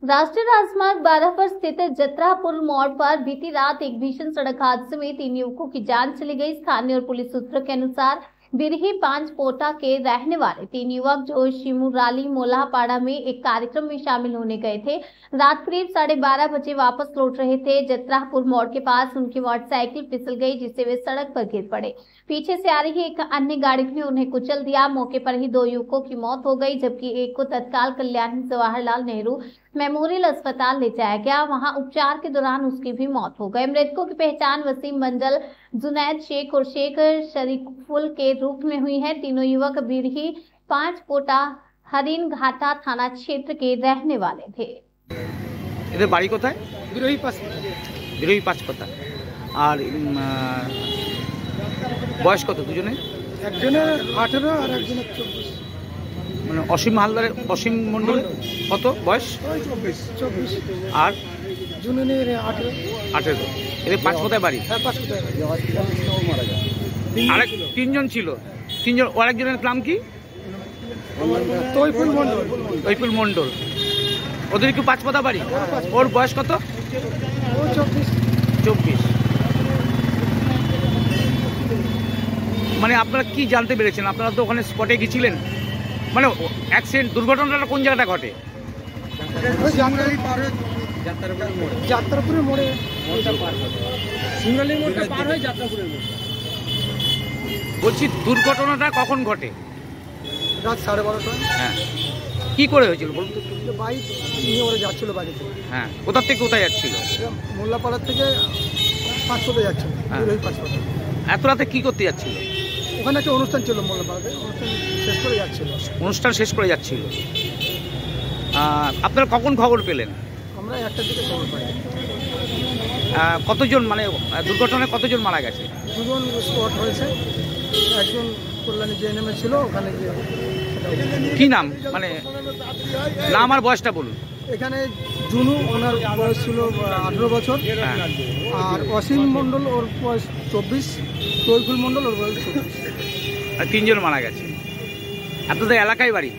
राष्ट्रीय राजमार्ग 12 पर स्थित जत्रापुर मोड़ पर बीती रात एक भीषण सड़क हादसे में 3 युवकों की जान चली गई। स्थानीय और पुलिस सूत्रों के अनुसार बिरही 5 पोटा के रहने वाले 3 युवक जो शिमुराली मोलापाड़ा में एक कार्यक्रम में शामिल होने गए थे, रात करीब 12:30 बजे वापस लौट रहे थे। जत्रापुर मोड़ के पास उनकी मोटरसाइकिल फिसल गई, जिससे वे सड़क पर गिर पड़े। पीछे से आ रही एक अन्य गाड़ी ने उन्हें कुचल दिया। मौके पर ही 2 युवकों की मौत हो गई, जबकि एक को तत्काल कल्याणी जवाहरलाल नेहरू मेमोरियल अस्पताल ले जाया गया। वहां उपचार के दौरान उसकी भी मौत हो गई। मृतकों की पहचान वसीम मंडल, जुनैद शेख और शेख शरीफुल के रूप में हुई है। तीनों युवक बिरही 5 पोटा हरिन घाटा थाना क्षेत्र के रहने वाले थे। এদের বাড়ি কোথায়? বিরোহী 5 পোতা। আর বয়স কত দুজনে? একজনের 18 আর একজনের 24। মানে অসীম হালদারের অসীম মণ্ডল কত বয়স? 24। আর জুনুনের 18। এদের 5 পোতায় বাড়ি। হ্যাঁ, 5 কোথায় মারা যায়। আরেক 3 জন ছিল। 3 জন, আর একজনের নাম কি? তৈফুল মণ্ডল। ওদের কি 5 পোতা বাড়ি? ওর বয়স কত? ও 24। মানে আপনারা কি জানতে পেরেছেন? আপনারা তো ওখানে স্পটে গিয়েছিলেন, মানে অ্যাক্সিডেন্ট দুর্ঘটনাটা কোন জায়গাটা ঘটে? যাত্রাপুরের মোড়ে, শিমরালি মোড়টা পার হয়ে যাত্রাপুরের মোড়। বলছি দুর্ঘটনাটা কখন ঘটে? রাত 12:30। হ্যাঁ, কি করে হয়েছিল বলুন তো? বাইক নিয়ে ওরা যাচ্ছিল বাড়িতে। হ্যাঁ, কোথা থেকে কোথায় যাচ্ছিল? মোল্লাপাড়া থেকে 5 কোথায় যাচ্ছিল। বিরোহী 5 কোথায়। এত রাতে কি করতে যাচ্ছিল? ওখানে একটা অনুষ্ঠান ছিল মোল্লাপাড়াতে, অনুষ্ঠান শেষ করে যাচ্ছিল। অনুষ্ঠান শেষ করে যাচ্ছিল। আপনারা কখন খবর পেলেন? আমরা 1টার দিকে খবর পাই। কতজন, মানে দুর্ঘটনায় কতজন মারা গেছে? 2 জন স্পট হয়েছে, একজন কল্যাণী জেএনএমে ছিল, ওখানে গিয়ে। কি নাম, মানে নাম আর বয়সটা বলুন। এখানে জুনু, ওনার বয়স ছিল 18 বছর। আর অসীম মণ্ডল, ওর বয়স 24। তৈফুল মণ্ডল, ওর বয়স 24। আর 3 জন মারা গেছে। আপনাদের এলাকায় বাড়ি?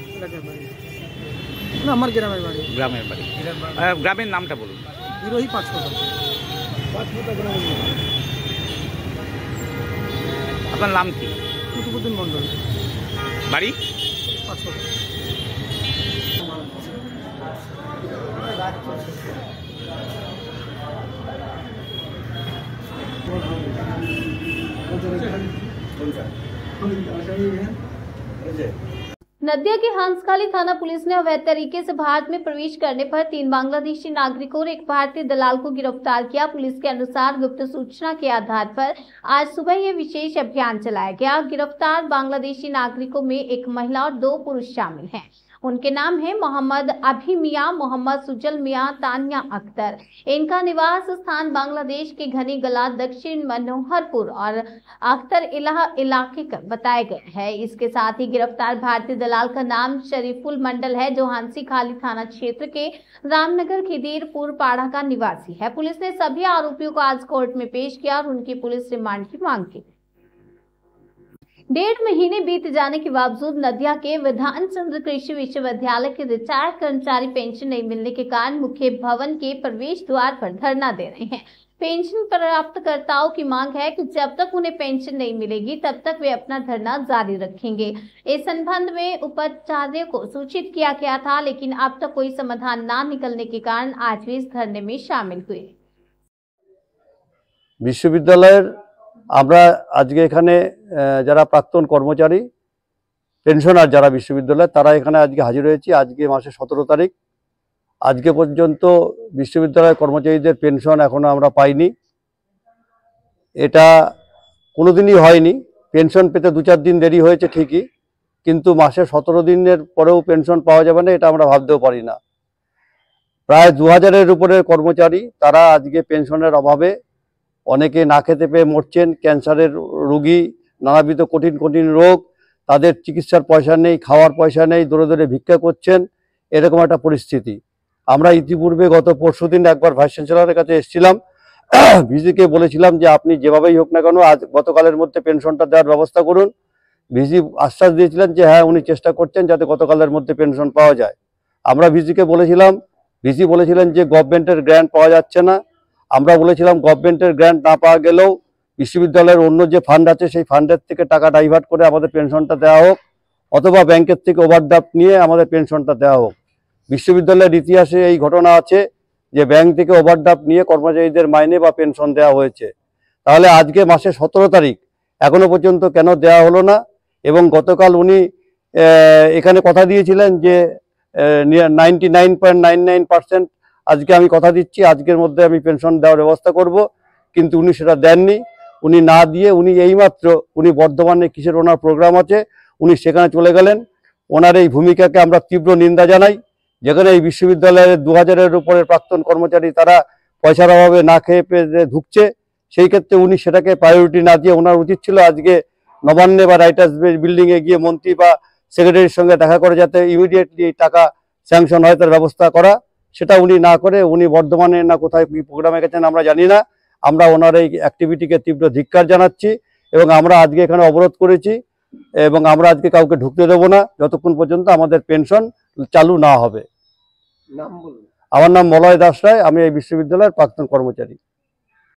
না, আমার গ্রামের বাড়ি। গ্রামের বাড়ি। গ্রামের নামটা বলুন। বিরোহী 5 কোথা। আপনার নাম কি? কুতুবুদ্দিন মণ্ডল। বাড়ি? 5 কোথা। नदिया के हंसखाली थाना पुलिस ने अवैध तरीके से भारत में प्रवेश करने पर 3 बांग्लादेशी नागरिकों और एक भारतीय दलाल को गिरफ्तार किया। पुलिस के अनुसार गुप्त सूचना के आधार पर आज सुबह यह विशेष अभियान चलाया गया। गिरफ्तार बांग्लादेशी नागरिकों में एक महिला और 2 पुरुष शामिल हैं। उनके नाम है मोहम्मद अभी मियाँ, मोहम्मद सुजल मियाँ, तानिया अख्तर। इनका निवास स्थान बांग्लादेश के घनी गला दक्षिण मनोहरपुर और अख्तर इलाके का बताया गया है। इसके साथ ही गिरफ्तार भारतीय दलाल का नाम शरीफुल मंडल है, जो हंसी खाली थाना क्षेत्र के रामनगर खिदीरपुर पाड़ा का निवासी है। पुलिस ने सभी आरोपियों को आज कोर्ट में पेश किया और उनकी पुलिस रिमांड की मांग की। 1.5 महीने बीत जाने के बावजूद नदिया के विधान चंद्र कृषि विश्वविद्यालय के रिटायर्ड कर्मचारी पेंशन नहीं मिलने के कारण मुख्य भवन के प्रवेश द्वार पर धरना दे रहे हैं। पेंशन प्राप्तकर्ताओं की मांग है कि जब तक उन्हें पेंशन नहीं मिलेगी तब तक वे अपना धरना जारी रखेंगे। इस संबंध में उपाचार्य को सूचित किया गया था, लेकिन अब तक कोई समाधान न निकलने के कारण आज वे इस धरने में शामिल हुए। विश्वविद्यालय আমরা আজকে এখানে যারা প্রাক্তন কর্মচারী পেনশনার যারা বিশ্ববিদ্যালয় তারা এখানে আজকে হাজির হয়েছি। আজকে মাসের 17 তারিখ, আজকে পর্যন্ত বিশ্ববিদ্যালয়ের কর্মচারীদের পেনশন এখনো আমরা পাইনি। এটা কোনোদিনই হয়নি। পেনশন পেতে 2-4 দিন দেরি হয়েছে ঠিকই, কিন্তু মাসের 17 দিনের পরেও পেনশন পাওয়া যাবে না, এটা আমরা ভাবতেও পারি না। প্রায় 2000-এর উপরে কর্মচারী তারা আজকে পেনশনের অভাবে অনেকে না খেতে পেয়ে মরছেন। ক্যান্সারের রোগী, নানাবিধ কঠিন কঠিন রোগ, তাদের চিকিৎসার পয়সা নেই, খাওয়ার পয়সা নেই, দূরে দূরে ভিক্ষা করছেন, এরকম একটা পরিস্থিতি। আমরা ইতিপূর্বে গত পরশুদিন একবার ভাইস চ্যান্সেলরের কাছে এসেছিলাম, ভিজিকে বলেছিলাম যে আপনি যেভাবেই হোক না কেন আজ গতকালের মধ্যে পেনশনটা দেওয়ার ব্যবস্থা করুন। ভিজি আশ্বাস দিয়েছিলেন যে হ্যাঁ উনি চেষ্টা করছেন যাতে গতকালের মধ্যে পেনশন পাওয়া যায়। আমরা ভিজিকে বলেছিলাম ভিসি বলেছিলেন যে গভর্নমেন্টের গ্র্যান্ট পাওয়া যাচ্ছে না। আমরা বলেছিলাম গভর্নমেন্টের গ্র্যান্ট না পাওয়া গেলেও বিশ্ববিদ্যালয়ের অন্য যে ফান্ড আছে সেই ফান্ডের থেকে টাকা ডাইভার্ট করে আমাদের পেনশনটা দেওয়া হোক, অথবা ব্যাংকের থেকে ওভারড্রাফট নিয়ে আমাদের পেনশনটা দেওয়া হোক। বিশ্ববিদ্যালয়ের ইতিহাসে এই ঘটনা আছে যে ব্যাংক থেকে ওভারড্রাফট নিয়ে কর্মচারীদের মাইনে বা পেনশন দেওয়া হয়েছে। তাহলে আজকে মাসের 17 তারিখ এখনো পর্যন্ত কেন দেওয়া হলো না? এবং গতকাল উনি এখানে কথা দিয়েছিলেন যে 99.99% আজকে আমি কথা দিচ্ছি আজকের মধ্যে আমি পেনশন দেওয়ার ব্যবস্থা করব, কিন্তু উনি সেটা দেননি। উনি না দিয়ে উনি এইমাত্র উনি বর্ধমানে কিসের ওনার প্রোগ্রাম আছে উনি সেখানে চলে গেলেন। ওনার এই ভূমিকাকে আমরা তীব্র নিন্দা জানাই। যেখানে এই বিশ্ববিদ্যালয়ের 2000-এর উপরের প্রাক্তন কর্মচারী তারা পয়সার অভাবে না খেয়ে পেয়ে ঢুকছে, সেই ক্ষেত্রে উনি সেটাকে প্রায়োরিটি না দিয়ে ওনার উচিত ছিল আজকে নবান্নে বা রাইটার্স বিল্ডিংয়ে গিয়ে মন্ত্রী বা সেক্রেটারির সঙ্গে দেখা করে যাতে ইমিডিয়েটলি এই টাকা স্যাংশন হয় তার ব্যবস্থা করা। সেটা উনি না করে উনি বর্ধমানে না কোথায় কি প্রোগ্রামে গেছেন আমরা জানি না। আমরা ওনার এই অ্যাক্টিভিটিকে তীব্র ধিক্কার জানাচ্ছি এবং আমরা আজকে এখানে অবরোধ করেছি এবং আমরা আজকে কাউকে ঢুকতে দেবো না যতক্ষণ পর্যন্ত আমাদের পেনশন চালু না হবে। আমার নাম মলয় দাস রায়, আমি এই বিশ্ববিদ্যালয়ের প্রাক্তন কর্মচারী।